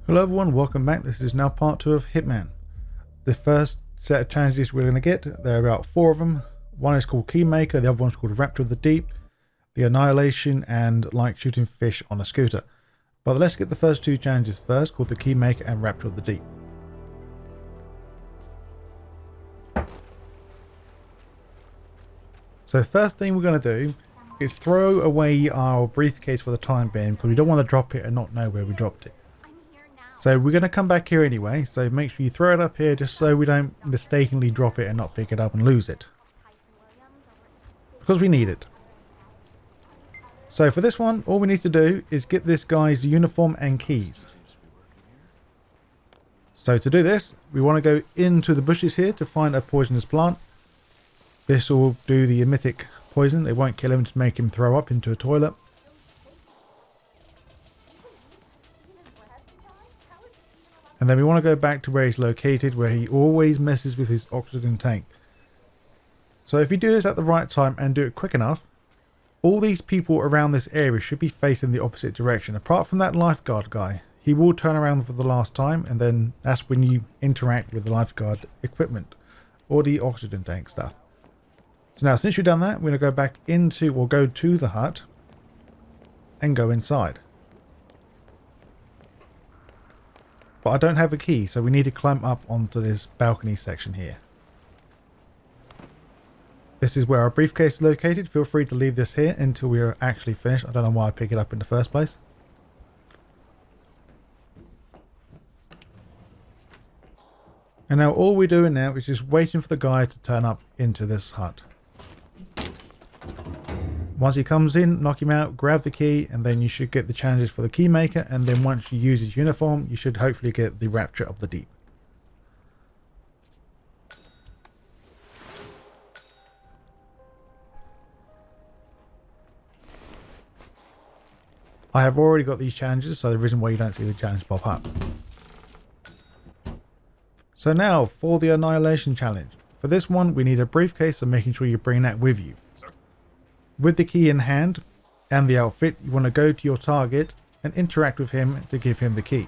Hello everyone, welcome back. This is now part 2 of Hitman. The first set of challenges we're going to get, there are about 4 of them. One is called Keymaker, the other one's called Rapture of the Deep, the Annihilation, and like shooting fish on a scooter. But let's get the first 2 challenges first, called the Keymaker and Rapture of the Deep. So the first thing we're going to do is throw away our briefcase for the time being, because we don't want to drop it and not know where we dropped it. So we're going to come back here anyway, so make sure you throw it up here just so we don't mistakenly drop it and not pick it up and lose it. Because we need it. So for this one, all we need to do is get this guy's uniform and keys. So to do this, we want to go into the bushes here to find a poisonous plant. This will do the emetic poison. It won't kill him to make him throw up into a toilet. And then we want to go back to where he's located, where he always messes with his oxygen tank. So if you do this at the right time and do it quick enough, all these people around this area should be facing the opposite direction. Apart from that lifeguard guy, he will turn around for the last time, and then that's when you interact with the lifeguard equipment or the oxygen tank stuff. So now since we've done that, we're going to go back into, or go to the hut and go inside. But I don't have a key, so we need to climb up onto this balcony section here. This is where our briefcase is located. Feel free to leave this here until we are actually finished. I don't know why I picked it up in the first place. And now all we're doing now is just waiting for the guy to turn up into this hut. Once he comes in, knock him out, grab the key, and then you should get the challenges for the Keymaker, and then once you use his uniform, you should hopefully get the Rapture of the Deep. I have already got these challenges, so there isn't why you don't see the challenge pop up. So now, for the Annihilation challenge. For this one, we need a briefcase, so making sure you bring that with you. With the key in hand and the outfit, you want to go to your target and interact with him to give him the key.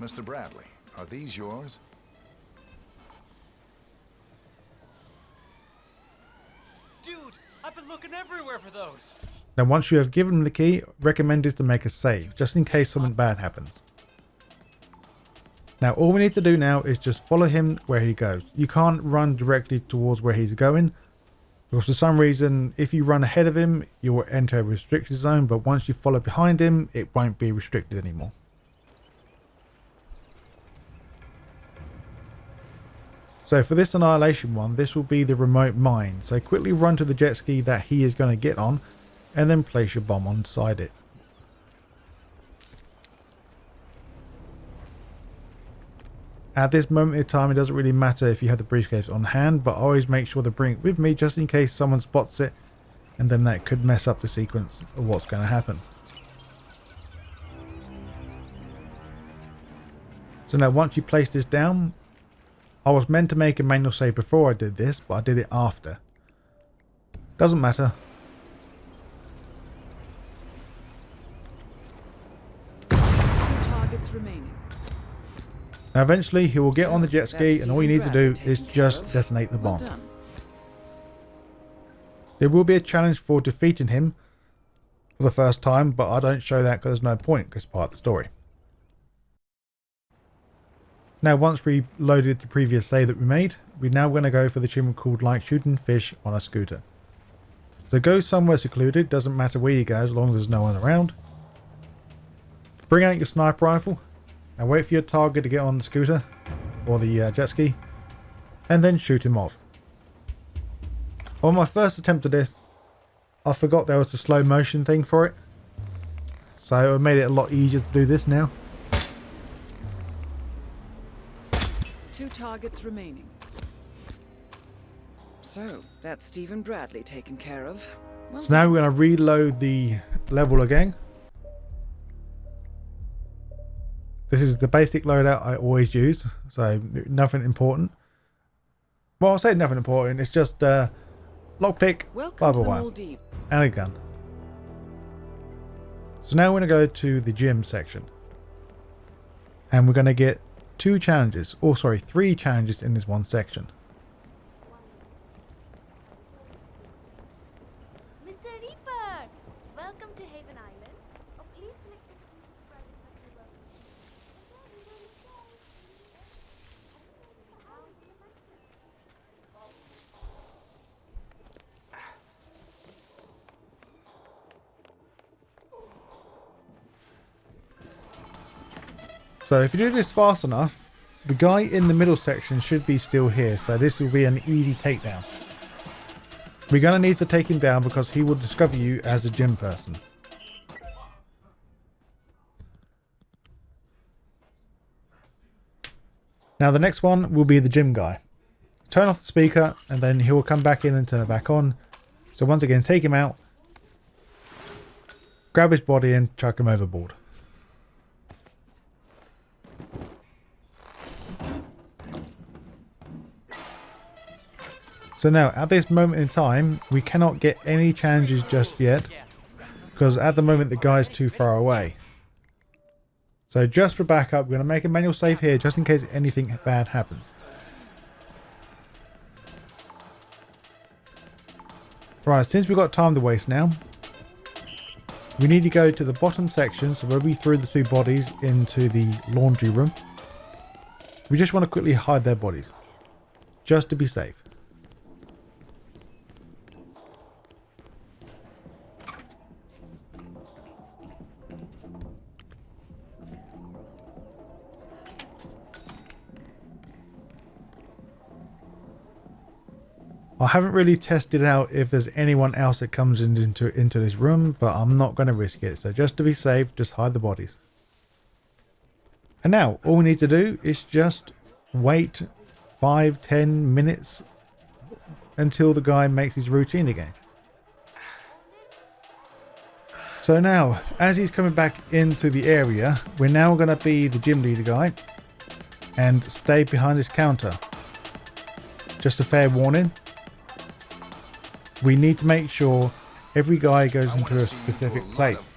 Mr. Bradley, are these yours? Dude, I've been looking everywhere for those. Now once you have given him the key, recommend is to make a save, just in case something bad happens. Now all we need to do now is just follow him where he goes. You can't run directly towards where he's going, because for some reason, if you run ahead of him, you will enter a restricted zone, but once you follow behind him, it won't be restricted anymore. So for this Annihilation one, this will be the remote mine. So quickly run to the jet ski that he is going to get on, and then place your bomb inside it. At this moment in time, it doesn't really matter if you have the briefcase on hand, but I always make sure to bring it with me just in case someone spots it, and then that could mess up the sequence of what's going to happen. So now once you place this down, I was meant to make a manual save before I did this, but I did it after. Doesn't matter. Two targets remaining. Now eventually he will get on the jet ski, and all you need to do is just detonate the bomb. There will be a challenge for defeating him for the first time, but I don't show that because there's no point, because it's part of the story. Now once we loaded the previous save that we made, we're now going to go for the achievement called like shooting fish on a scooter. So go somewhere secluded, doesn't matter where you go as long as there's no one around. Bring out your sniper rifle. Now wait for your target to get on the scooter or the jet ski, and then shoot him off. On my first attempt at this, I forgot there was a slow motion thing for it, so it made it a lot easier to do this now. Two targets remaining. So that's Stephen Bradley taken care of. Well So now we're going to reload the level again. This is the basic loadout I always use, so nothing important. Well, I'll say nothing important, it's just lockpick, fiber wire, and a gun. So now we're going to go to the gym section. And we're going to get 2 challenges, or sorry, 3 challenges in this one section. Mr. Reaper, welcome to Haven Island. Oh, please select the private material. So if you do this fast enough, the guy in the middle section should be still here. So this will be an easy takedown. We're going to need to take him down because he will discover you as a gym person. Now the next one will be the gym guy. Turn off the speaker and then he will come back in and turn it back on. So once again, take him out, grab his body and chuck him overboard. So now, at this moment in time, we cannot get any challenges just yet, because at the moment the guy's too far away. So just for backup, we're going to make a manual save here, just in case anything bad happens. Right, since we've got time to waste now, we need to go to the bottom section, so where we threw the 2 bodies into the laundry room. We just want to quickly hide their bodies, just to be safe. I haven't really tested out if there's anyone else that comes into this room, but I'm not going to risk it. So just to be safe, just hide the bodies. And now all we need to do is just wait 5-10 minutes until the guy makes his routine again. So now, as he's coming back into the area, we're now going to be the gym leader guy and stay behind his counter. Just a fair warning. We need to make sure every guy goes into a specific place.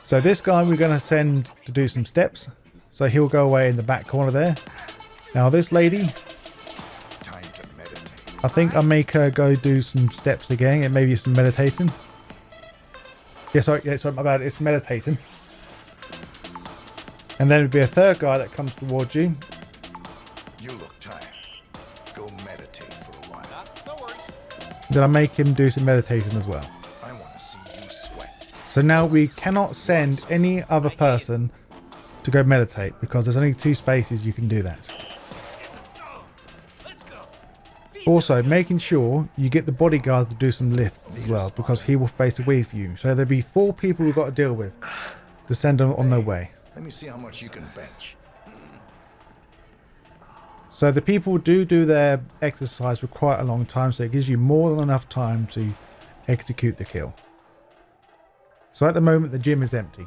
So this guy we're going to send to do some steps. So he'll go away in the back corner there. Now this lady, I think I'll make her go do some steps again and maybe some meditating. Sorry, my bad, it's meditating. And then it'd be a third guy that comes towards you. You look tired. Go meditate for a while. No worries. Then I make him do some meditation as well. I want to see you sweat. So now we cannot send any other person to go meditate because there's only 2 spaces you can do that. Let's go. Also, making sure you get the bodyguard to do some lifts as well, because he will face away from you. So there'll be 4 people we've got to deal with to send them on their way. Let me see how much you can bench. So the people do their exercise for quite a long time, so it gives you more than enough time to execute the kill. So at the moment the gym is empty.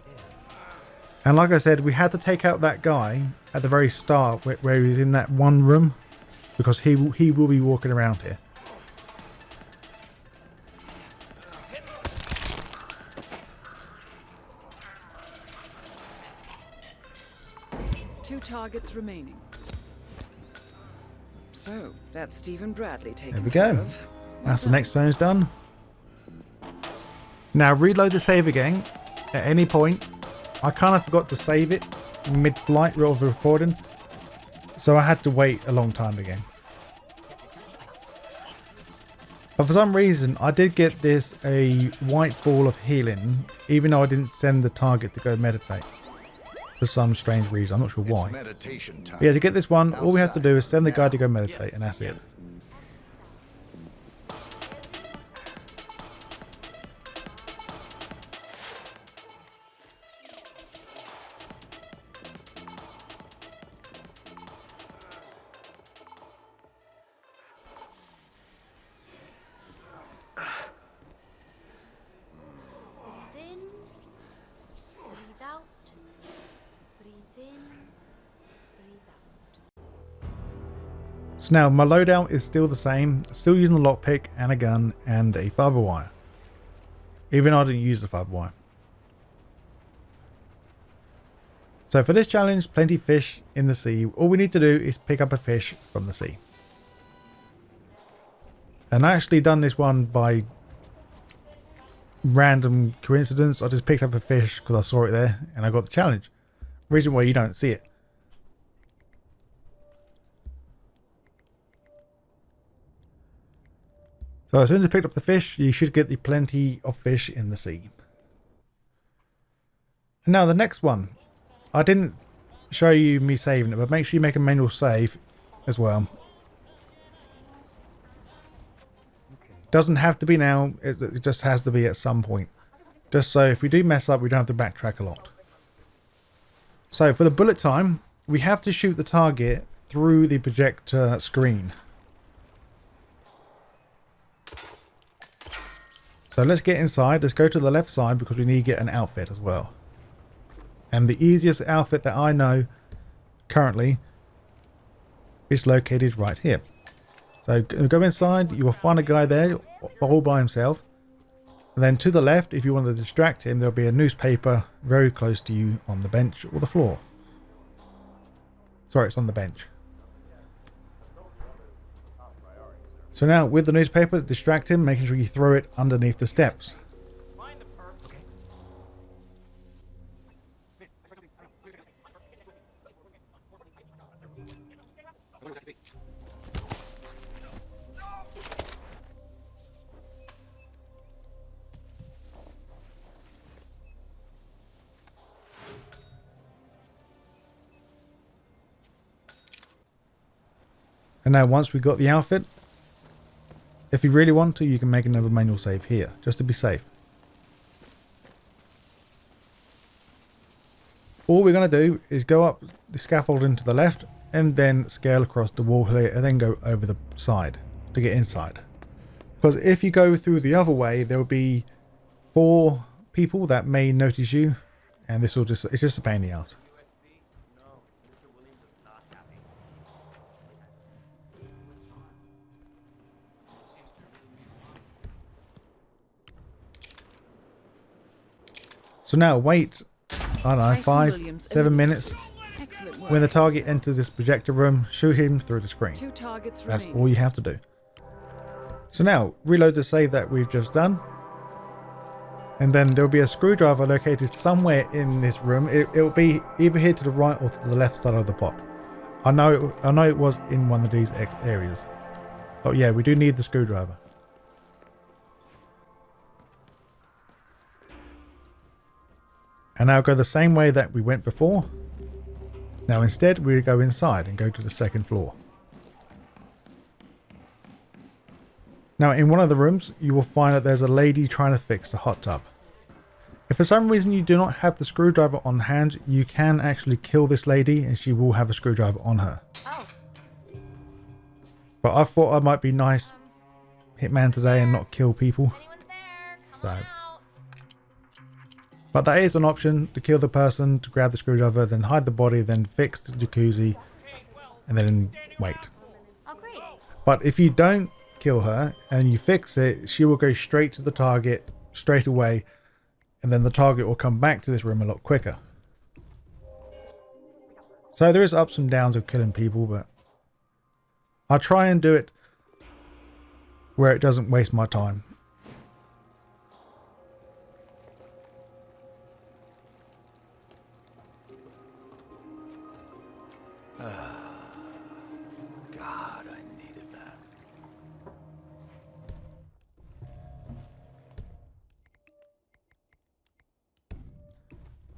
And like I said, we had to take out that guy at the very start where he was in that one room, because he will be walking around here. Two targets remaining. So, that's Stephen Bradley taken There we care go. of. That's the next zone's done. Now reload the save again at any point. I kind of forgot to save it mid-flight rather than recording, so I had to wait a long time again. But for some reason I did get this a white ball of healing, even though I didn't send the target to go meditate. For some strange reason, I'm not sure why. It's meditation time. But yeah, to get this one, all we have to do is send the guy to go meditate, and that's it. Breathe in, breathe out, breathe in, breathe out. So now my loadout is still the same, still using the lockpick and a gun and a fiber wire, even though I didn't use the fiber wire. So for this challenge, plenty fish in the sea. All we need to do is pick up a fish from the sea. And I actually done this one by random coincidence. I just picked up a fish because I saw it there and I got the challenge. Reason why you don't see it. So as soon as I picked up the fish, you should get the plenty of fish in the sea. And now the next one. I didn't show you me saving it, but make sure you make a manual save as well. Doesn't have to be now, it just has to be at some point. Just so if we do mess up, we don't have to backtrack a lot. So for the bullet time, we have to shoot the target through the projector screen. So let's get inside. Let's go to the left side because we need to get an outfit as well. And the easiest outfit that I know currently is located right here. So go inside. You will find a guy there all by himself. And then to the left, if you want to distract him, there'll be a newspaper very close to you on the bench or the floor. Sorry, it's on the bench. So now with the newspaper, distract him, making sure you throw it underneath the steps. And now once we've got the outfit, if you really want to, you can make another manual save here, just to be safe. All we're going to do is go up the scaffolding to the left and then scale across the wall here and then go over the side to get inside. Because if you go through the other way, there will be 4 people that may notice you, and this will just, it's just a pain in the ass. So now wait, I don't know, 5, 7 minutes. When the target enters this projector room, shoot him through the screen. That's all you have to do. So now reload the save that we've just done. And then there'll be a screwdriver located somewhere in this room. It'll be either here to the right or to the left side of the pot. I know it was in one of these areas. But yeah, we do need the screwdriver. And now go the same way that we went before. Now instead we go inside and go to the second floor. Now in one of the rooms you will find that there's a lady trying to fix the hot tub. If for some reason you do not have the screwdriver on hand, you can actually kill this lady and she will have a screwdriver on her. Oh. But I thought I might be nice Hitman today and not kill people. Anyone's there? Come on out. But that is an option, to kill the person, to grab the screwdriver, then hide the body, then fix the jacuzzi, and then wait. Oh, great. But if you don't kill her and you fix it, she will go straight to the target straight away, and then the target will come back to this room a lot quicker. So there is ups and downs of killing people, but I try and do it where it doesn't waste my time. God, I needed that.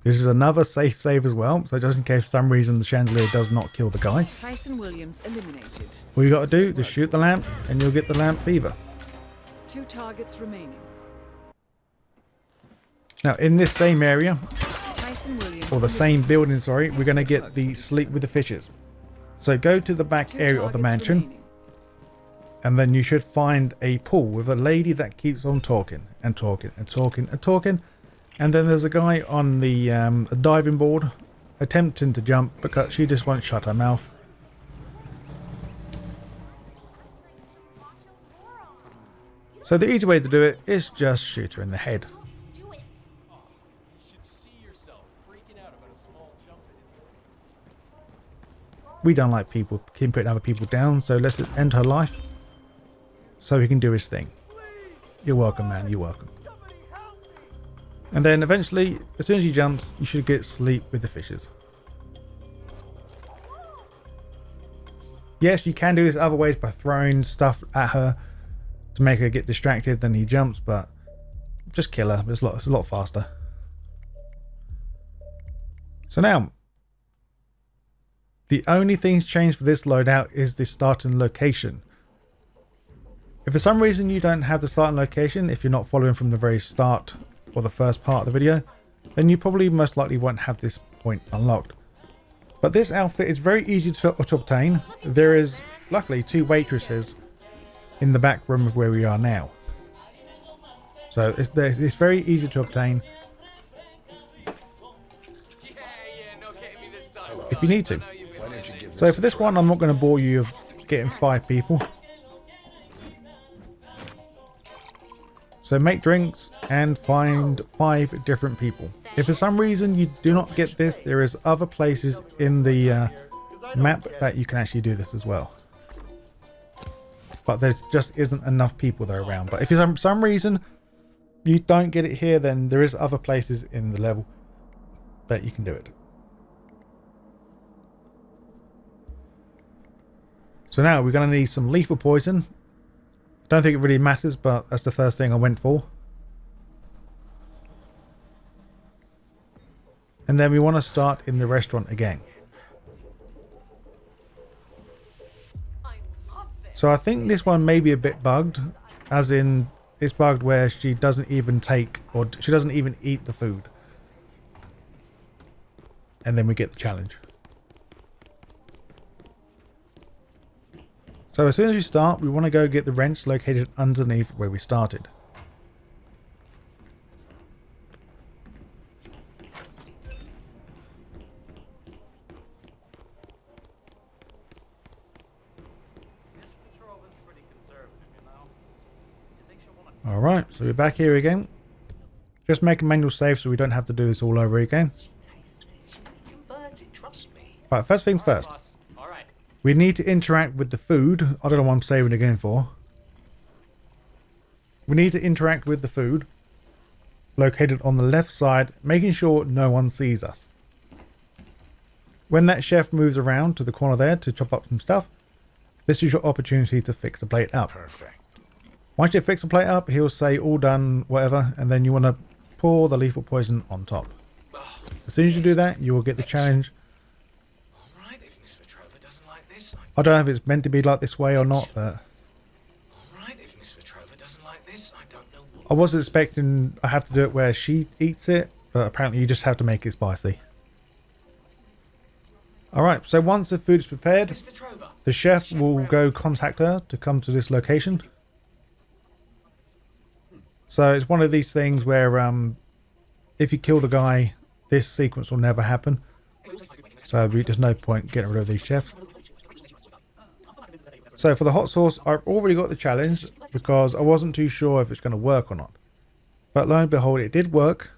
This is another safe save as well, so just in case for some reason the chandelier does not kill the guy. Tyson Williams eliminated. All you got to do is shoot the lamp and you'll get the lamp fever. 2 targets remaining. Now in this same area, Tyson Williams or the same building, sorry, we're going to get the sleep with the fishes. So go to the back area of the mansion and then you should find a pool with a lady that keeps on talking and talking and talking and talking. And then there's a guy on the diving board attempting to jump because she just won't shut her mouth. So the easy way to do it is just shoot her in the head. Do it. You should see yourself freaking out about a small jump in We don't like people keep putting other people down, so let's just end her life so he can do his thing. You're welcome, man. You're welcome. And then eventually, as soon as he jumps, you should get sleep with the fishes. Yes, you can do this other ways by throwing stuff at her to make her get distracted. Then he jumps, but just kill her. It's a lot faster. So now, the only things changed for this loadout is the starting location. If for some reason you don't have the starting location, if you're not following from the very start or the first part of the video, then you probably most likely won't have this point unlocked. But this outfit is very easy to obtain. There is luckily 2 waitresses in the back room of where we are now. So it's very easy to obtain if you need to. So for this one, I'm not going to bore you of getting 5 people. So make drinks and find 5 different people. If for some reason you do not get this, there is other places in the map that you can actually do this as well. But there just isn't enough people there around. But if for some reason you don't get it here, then there is other places in the level that you can do it. So now we're going to need some lethal poison. Don't think it really matters, but that's the first thing I went for. And then we want to start in the restaurant again. So I think this one may be a bit bugged, as in it's bugged where she doesn't even take, or she doesn't even eat the food. And then we get the challenge. So as soon as we start, we want to go get the wrench located underneath where we started. Alright, so we're back here again. Just make a manual save so we don't have to do this all over again. Right, first things first. We need to interact with the food. I don't know what I'm saving again for. We need to interact with the food located on the left side, making sure no one sees us. When that chef moves around to the corner there to chop up some stuff, this is your opportunity to fix the plate up. Perfect. Once you fix the plate up, he'll say all done, whatever, and then you want to pour the lethal poison on top. As soon as you do that, you will get the challenge. I don't know if it's meant to be like this way or not, but I wasn't expecting I have to do it where she eats it, but apparently you just have to make it spicy. Alright, so once the food is prepared, the chef will go contact her to come to this location. So it's one of these things where if you kill the guy, this sequence will never happen. So there's no point getting rid of these chefs. So for the hot sauce, I've already got the challenge because I wasn't too sure if it's going to work or not. But lo and behold, it did work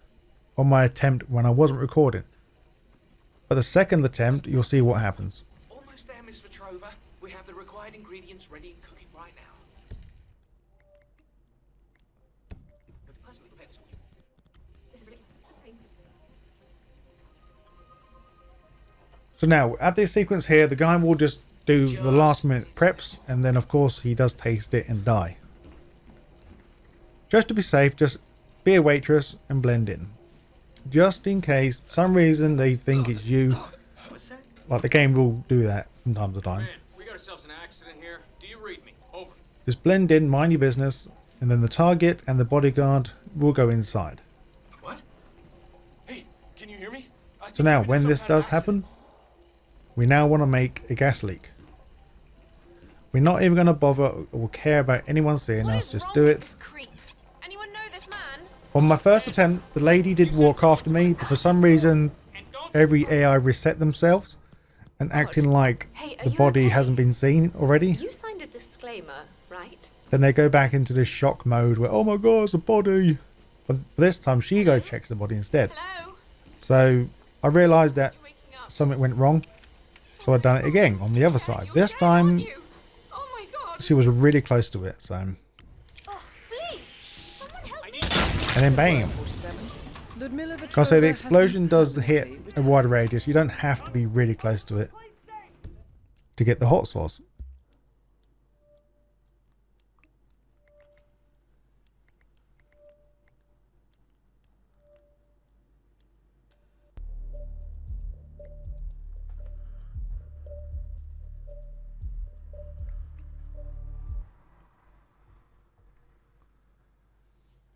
on my attempt when I wasn't recording. But the second attempt, you'll see what happens. Almost there, Miss Vetrova. We have the required ingredients ready and cooking right now. So now, at this sequence here, the guy will just do the last minute preps, and then of course he does taste it and die. Just to be safe, just be a waitress and blend in. Just in case, for some reason they think it's you. Like the game will do that from time to time. Man, we got ourselves an accident here. Do you read me? Over. Just blend in, mind your business, and then the target and the bodyguard will go inside. What? Hey, can you hear me? So now, when this does happen, we now want to make a gas leak. We're not even going to bother or care about anyone seeing us, just do it. Anyone know this man? On my first attempt, the lady did walk after me, but for some reason, every AI reset themselves and acting like the body hasn't been seen already. You signed a disclaimer, right? Then they go back into this shock mode where, oh my god, it's a body. But this time she goes checks the body instead. Hello? So I realised that something went wrong. So I've done it again on the other side. This time Oh my god! she was really close to it, so... Oh, please! Someone help me! And then bam! Ludmilla Can I say the Vetrova has explosion been does hit permanently a wide radius. You don't have to be really close to it to get the hot sauce.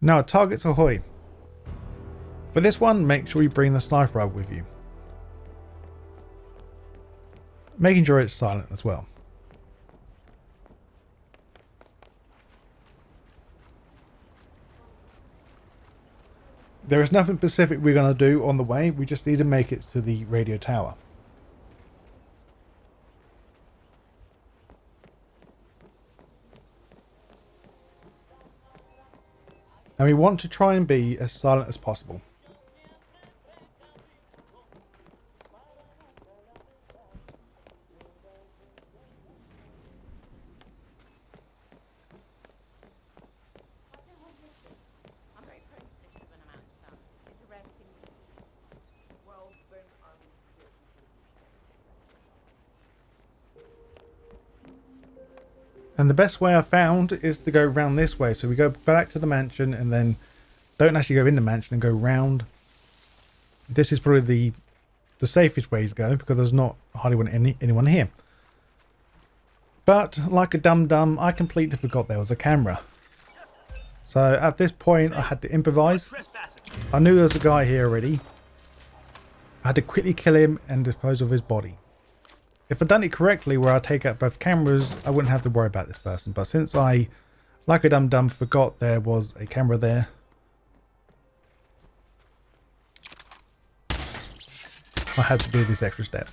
Now, targets ahoy. For this one, make sure you bring the sniper up with you. Making sure it's silent as well. There is nothing specific we're going to do on the way. We just need to make it to the radio tower. And we want to try and be as silent as possible. And the best way I've found is to go round this way. So we go back to the mansion and then don't actually go in the mansion and go round. This is probably the safest way to go because there's not hardly anyone here. But like a dum-dum, I completely forgot there was a camera. So at this point I had to improvise. I knew there was a guy here already. I had to quickly kill him and dispose of his body. If I'd done it correctly where I take out both cameras, I wouldn't have to worry about this person. But since I, like a dum-dum, forgot there was a camera there, I had to do this extra step.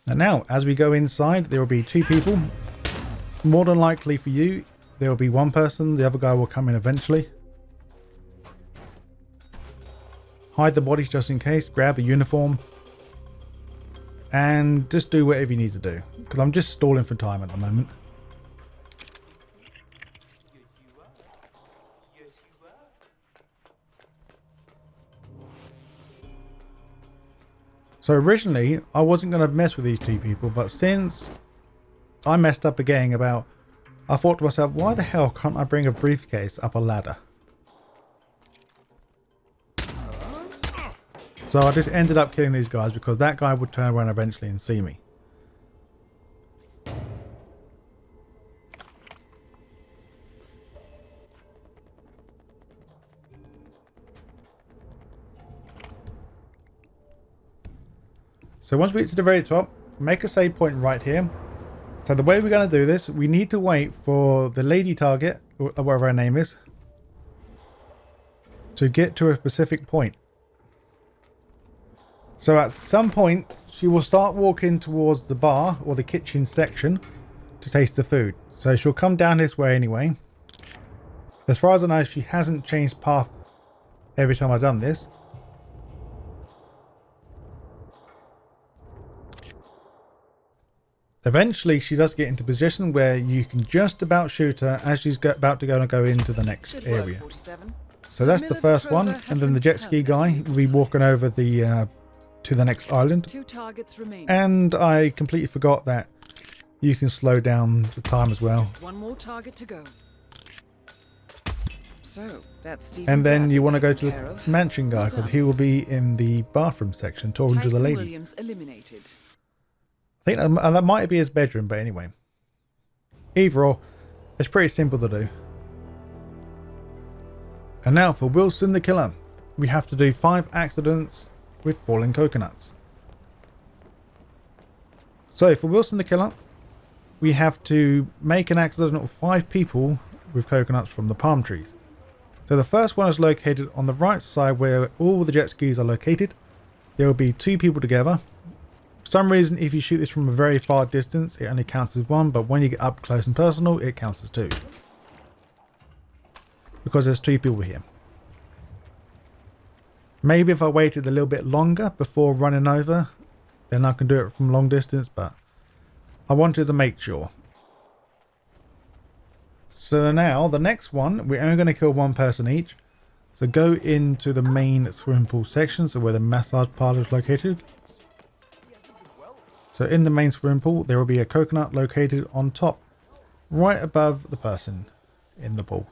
And now, as we go inside, there will be two people. More than likely for you, there will be one person. The other guy will come in eventually. Hide the bodies just in case. Grab a uniform. And just do whatever you need to do. Because I'm just stalling for time at the moment. So originally, I wasn't going to mess with these two people. But since I messed up again about... I thought to myself, why the hell can't I bring a briefcase up a ladder? So I just ended up killing these guys because that guy would turn around eventually and see me. So once we get to the very top, make a save point right here. So the way we're going to do this, we need to wait for the lady target, or whatever her name is, to get to a specific point. So at some point, she will start walking towards the bar or the kitchen section to taste the food. So she'll come down this way anyway. As far as I know, she hasn't changed path every time I've done this. Eventually, she does get into a position where you can just about shoot her as she's about to go into the next area. So that's the first one, and then the jet ski guy will be walking over the to the next island. 2 targets remain. And I completely forgot that you can slow down the time as well. Just 1 more target to go. So that's Stephen And then Bradley you want to go taken to care the of. mansion guy Well because done. he will be in the bathroom section talking to the Tyson lady. Williams eliminated. I think that might be his bedroom, but anyway. Either or, it's pretty simple to do. And now for Wilson the Killer. We have to do 5 accidents with falling coconuts. So for Wilson the Killer, we have to make an accident of 5 people with coconuts from the palm trees. So the first one is located on the right side where all the jet skis are located. There will be 2 people together. For some reason, if you shoot this from a very far distance, it only counts as 1, but when you get up close and personal, it counts as 2. Because there's 2 people here. Maybe if I waited a little bit longer before running over, then I can do it from long distance, but I wanted to make sure. So now the next one, we're only going to kill one person each. So go into the main swimming pool section, so where the massage parlor is located. So in the main swimming pool, there will be a coconut located on top, right above the person in the pool.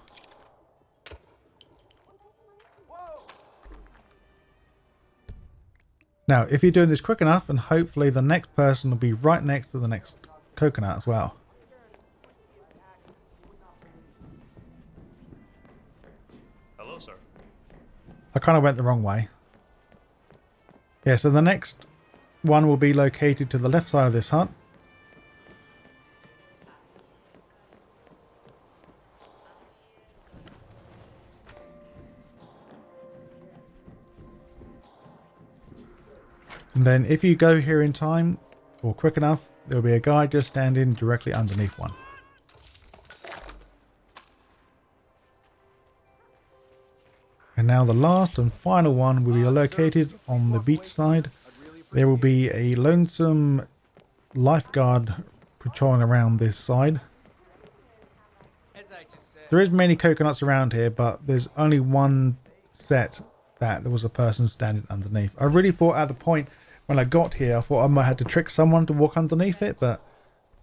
Now, if you're doing this quick enough, and hopefully the next person will be right next to the next coconut as well. Hello, sir. I kind of went the wrong way. Yeah, so the next one will be located to the left side of this hut. And then if you go here in time, or quick enough, there'll be a guy just standing directly underneath one. And now the last and final one will be located on the beach side. There will be a lonesome lifeguard patrolling around this side. As I just said. There is many coconuts around here, but there's only one set that there was a person standing underneath. I really thought at the point when I got here, I thought I might have to trick someone to walk underneath it, but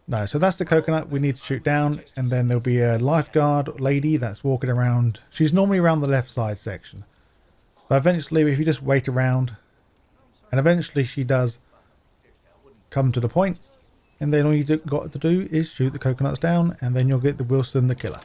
no. So that's the coconut we need to shoot down, and then there'll be a lifeguard lady that's walking around. She's normally around the left side section, but eventually if you just wait around, and eventually she does come to the point, and then all you got to do is shoot the coconuts down, and then you'll get the Wilson the killer.